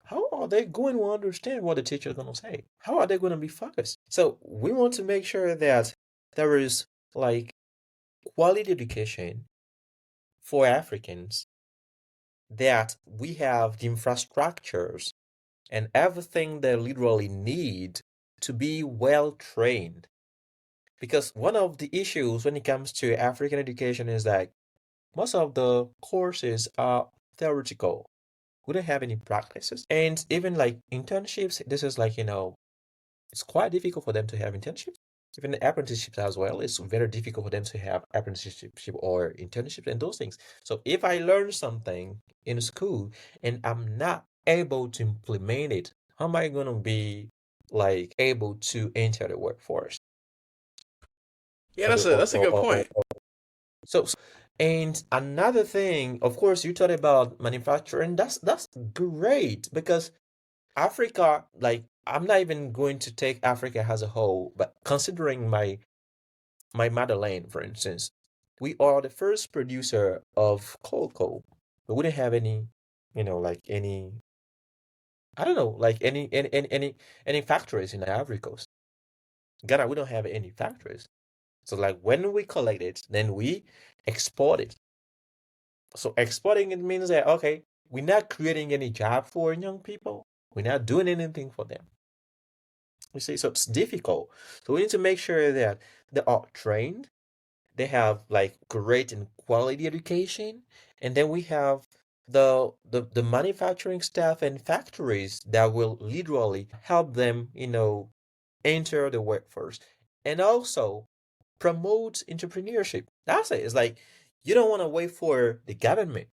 How are they going to understand what the teacher is going to say? How are they going to be focused? So we want to make sure that there is like quality education for Africans, that we have the infrastructures and everything they literally need to be well trained. Because one of the issues when it comes to African education is that most of the courses are theoretical. We don't have any practices. And even like internships, this is like, it's quite difficult for them to have internships. Even apprenticeships as well, it's very difficult for them to have apprenticeship or internships and those things. So if I learn something in school and I'm not able to implement it, how am I going to be like able to enter the workforce? Yeah, Or, that's the- a good point. so, and another thing, of course, you talked about manufacturing. That's great because Africa, like I'm not even going to take Africa as a whole, but considering my motherland, for instance, we are the first producer of cocoa, but we didn't have any, like any, I don't know, like any factories in the Ivory Coast. Ghana, we don't have any factories. So like when we collect it, then we export it. So exporting it means that okay, we're not creating any job for young people. We're not doing anything for them. You see, so it's difficult. So we need to make sure that they are trained, they have like great and quality education, and then we have the manufacturing staff and factories that will literally help them, enter the workforce and also promote entrepreneurship. That's it. It's like you don't want to wait for the government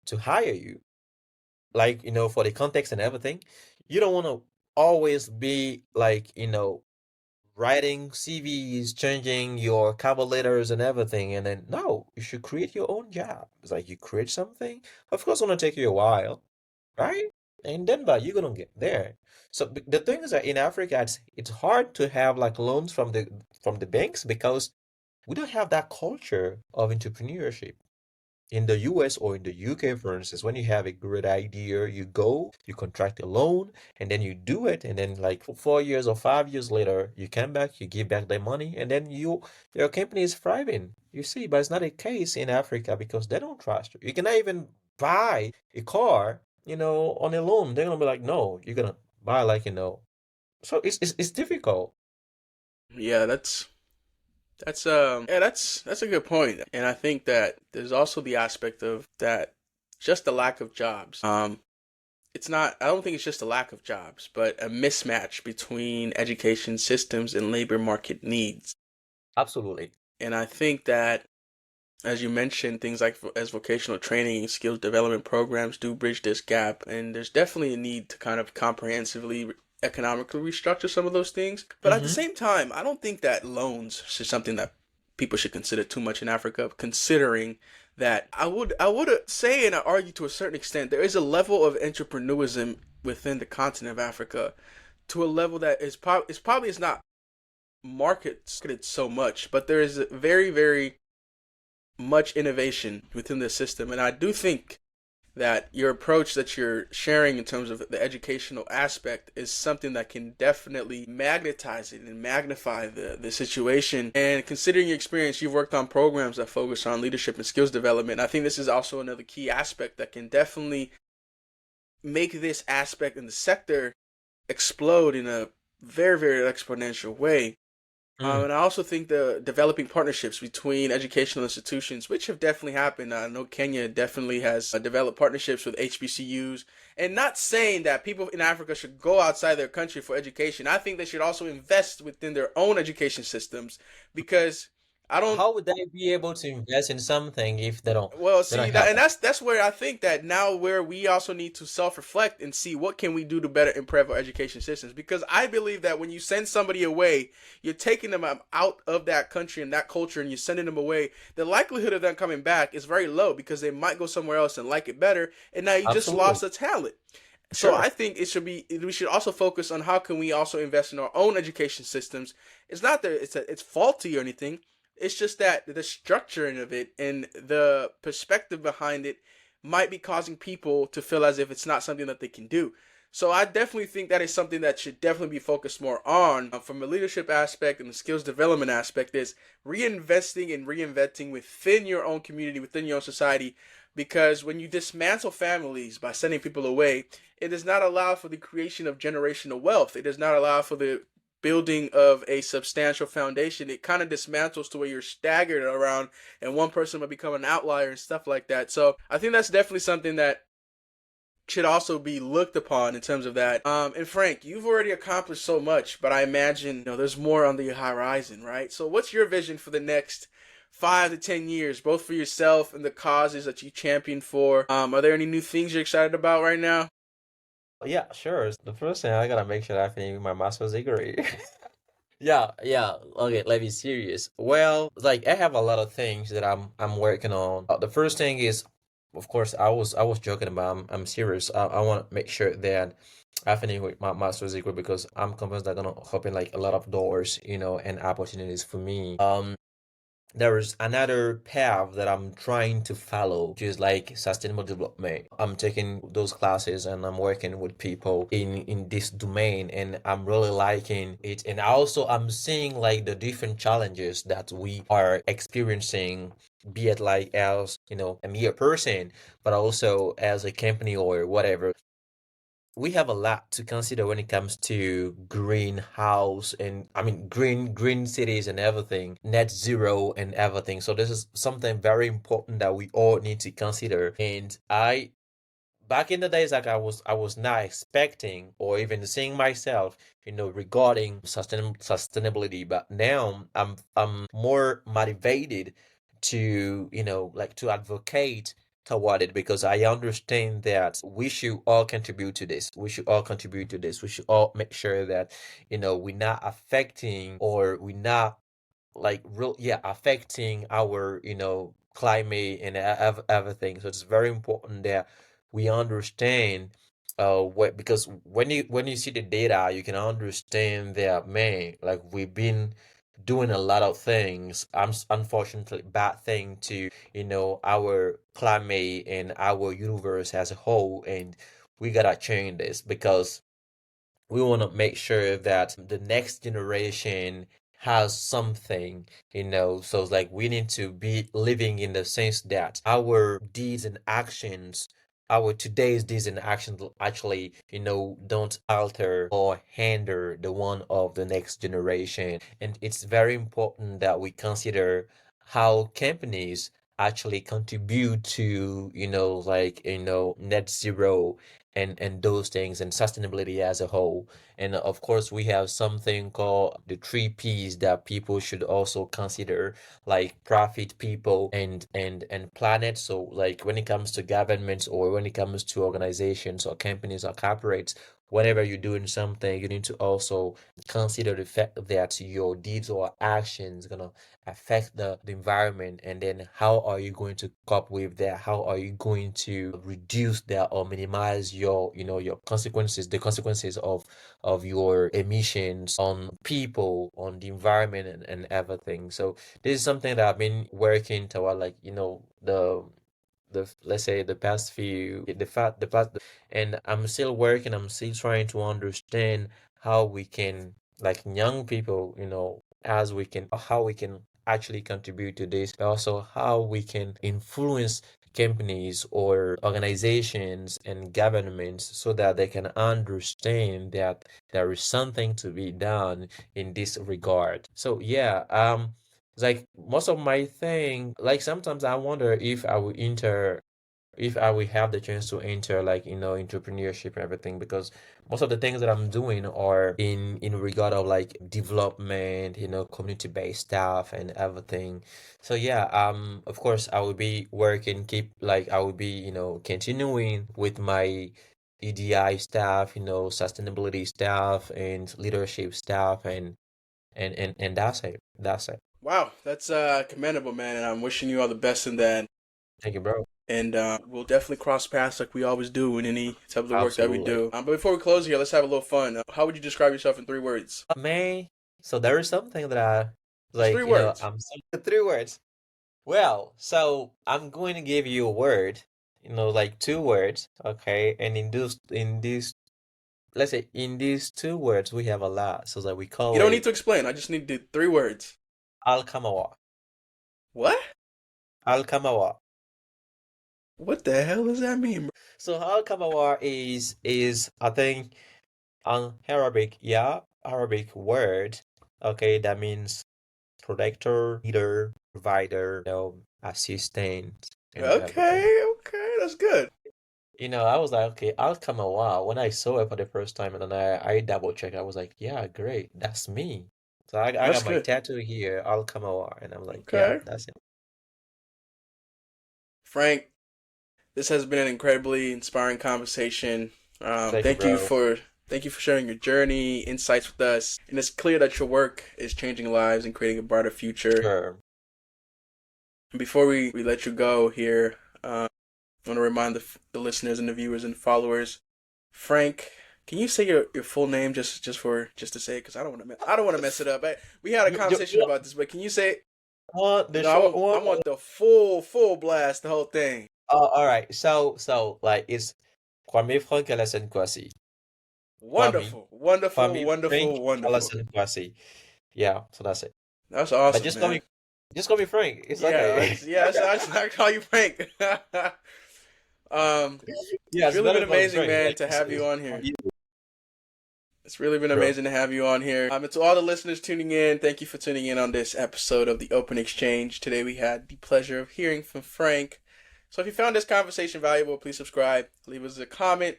to hire you, like, for the context and everything. You don't want to always be like, writing CVs, changing your cover letters and everything. And then, no, you should create your own job. It's like you create something. Of course, it's going to take you a while, right? And then, but you're going to get there. So the thing is that in Africa, it's hard to have like loans from the banks because we don't have that culture of entrepreneurship. In the US or in the UK, for instance, when you have a great idea, you go, you contract a loan, and then you do it, and then like 4 years or 5 years later, you come back, you give back the money, and then your company is thriving. You see, but it's not a case in Africa because they don't trust you. You cannot even buy a car, on a loan. They're gonna be like, no, you're gonna buy like, So it's difficult. Yeah, that's a good point. And I think that there's also the aspect of that just the lack of jobs. It's not I don't think it's just a lack of jobs, but a mismatch between education systems and labor market needs. Absolutely. And I think that as you mentioned, things like as vocational training and skills development programs do bridge this gap, and there's definitely a need to kind of comprehensively economically restructure some of those things. But at the Mm-hmm. same time, I don't think that loans is something that people should consider too much in Africa, considering that I would say and I argue to a certain extent there is a level of entrepreneurism within the continent of Africa to a level that is not marketed so much, but there is a very, very much innovation within the system. And I do think that your approach that you're sharing in terms of the educational aspect is something that can definitely magnetize it and magnify the situation. And considering your experience, you've worked on programs that focus on leadership and skills development. I think this is also another key aspect that can definitely make this aspect in the sector explode in a very, very exponential way. Mm. And I also think the developing partnerships between educational institutions, which have definitely happened. I know Kenya definitely has developed partnerships with HBCUs. And not saying that people in Africa should go outside their country for education. I think they should also invest within their own education systems because I don't How would they be able to invest in something if well, they don't see that, have and that? that's where I think that now where we also need to self-reflect and see what can we do to better improve our education systems. Because I believe that when you send somebody away, you're taking them out of that country and that culture, and you're sending them away. The likelihood of them coming back is very low because they might go somewhere else and like it better, and now you just lost Absolutely. a talent. So Sure. I think it should be we should also focus on how can we also invest in our own education systems. It's not that it's faulty or anything. It's just that the structuring of it and the perspective behind it might be causing people to feel as if it's not something that they can do. So I definitely think that is something that should definitely be focused more on from a leadership aspect and the skills development aspect is reinvesting and reinventing within your own community, within your own society. Because when you dismantle families by sending people away, it does not allow for the creation of generational wealth. It does not allow for the building of a substantial foundation. It kind of dismantles to where you're staggered around and one person might become an outlier and stuff like that. So I think that's definitely something that should also be looked upon in terms of that. And Frank, you've already accomplished so much, but I imagine there's more on the horizon, right? So what's your vision for the next 5 to 10 years, both for yourself and the causes that you champion for? Are there any new things you're excited about right now? Yeah, sure. The first thing I gotta make sure I finish my master's degree. Yeah, yeah. Okay, let me be serious. Well, like I have a lot of things that I'm working on. The first thing is, of course, I was joking about. I'm serious. I want to make sure that I finish with my master's degree because I'm convinced they're gonna open like a lot of doors, and opportunities for me. There is another path that I'm trying to follow, which is like sustainable development. I'm taking those classes and I'm working with people in this domain, and I'm really liking it. And also I'm seeing like the different challenges that we are experiencing, be it like as, a mere person, but also as a company or whatever. We have a lot to consider when it comes to greenhouse and I mean green cities and everything, net zero and everything. So this is something very important that we all need to consider. And I back in the days, like I was not expecting or even seeing myself, regarding sustainability, but now I'm more motivated to, like to advocate toward it because I understand that we should all contribute to this. We should all contribute to this. We should all make sure that, we're not affecting or we're not like real yeah affecting our climate and everything. So it's very important that we understand what because when you see the data you can understand that, man, like we've been doing a lot of things, unfortunately bad thing to our climate and our universe as a whole, and we gotta change this because we want to make sure that the next generation has something, so it's like we need to be living in the sense that our deeds and actions, our today's deeds and actions actually, don't alter or hinder the one of the next generation. And it's very important that we consider how companies actually contribute to, like, net zero and those things and sustainability as a whole. And of course, we have something called the three P's that people should also consider, like profit, people, and planet. So, like when it comes to governments or when it comes to organizations or companies or corporates, whenever you're doing something, you need to also consider the fact that your deeds or actions gonna affect the environment, and then how are you going to cope with that? How are you going to reduce that or minimize your consequences, the consequences of your emissions on people, on the environment, and everything. So this is something that I've been working toward, like, the let's say the past few the past, and I'm still working, I'm still trying to understand how we can, like young people, as we can how we can actually contribute to this, but also how we can influence companies or organizations and governments so that they can understand that there is something to be done in this regard. So yeah, it's like most of my thing, like sometimes I wonder if I will have the chance to enter, like, entrepreneurship and everything, because most of the things that I'm doing are in regard of like development, community-based stuff and everything. So yeah, of course I will be working, I will be, continuing with my EDI stuff, sustainability stuff and leadership stuff, and that's it. That's it. Wow, that's commendable, man, and I'm wishing you all the best in that. Thank you, bro. And we'll definitely cross paths like we always do in any type of the work that we Absolutely. do. But before we close here, let's have a little fun. How would you describe yourself in 3 words? May. So there is something that I Just three like, words. three words. Well, so I'm going to give you a word, like two words, okay? And let's say in these two words we have a lot. So that we You call don't need it to explain. I just need 3 words. Alkamawa. What? Alkamawa. What the hell does that mean, bro? So Alkamawa is I think an Arabic, yeah, Arabic word, okay, that means protector, leader, provider, assistant, and everything. Okay, okay, that's good. I was like, okay, I'll come a while. When I saw it for the first time, and then I double checked, I was like, yeah, great, that's me. So I That's got my good. tattoo here, I'll come a while, and I'm like, yeah, Okay. that's it. Frank, this has been an incredibly inspiring conversation. Thank you, bro. Thank you for sharing your journey, insights with us. And it's clear that your work is changing lives and creating a brighter future. Sure. And before we let you go here, I want to remind the listeners and the viewers and followers, Frank. Can you say your full name just to say it? Because I don't want to mess it up. We had a conversation You about this, but can you say it? want the No, short I one? want the full blast, the whole thing. All right. So like it's Kwame Franck Alassane Kouassi. Kwame, Wonderful, wonderful, Kwame Frank wonderful, wonderful. Alassane Kouassi. Yeah, so that's it. That's But awesome, man. just call me Frank. It's Yeah, okay. I call you Frank. um, Yeah, it's it's really better been to call me amazing, Frank. man, Like to have you it's on for here. you, It's really been bro. amazing to have you on here. And to all the listeners tuning in, thank you for tuning in on this episode of the Open Exchange. Today we had the pleasure of hearing from Frank. So if you found this conversation valuable, please subscribe, leave us a comment,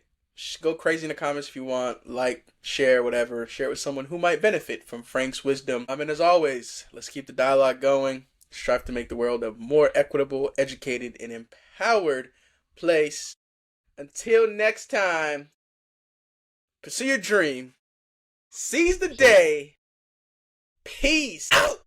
go crazy in the comments if you want, like, share, whatever. Share it with someone who might benefit from Frank's wisdom. And as always, let's keep the dialogue going. Strive to make the world a more equitable, educated, and empowered place. Until next time, pursue your dream. Seize the day. Peace out.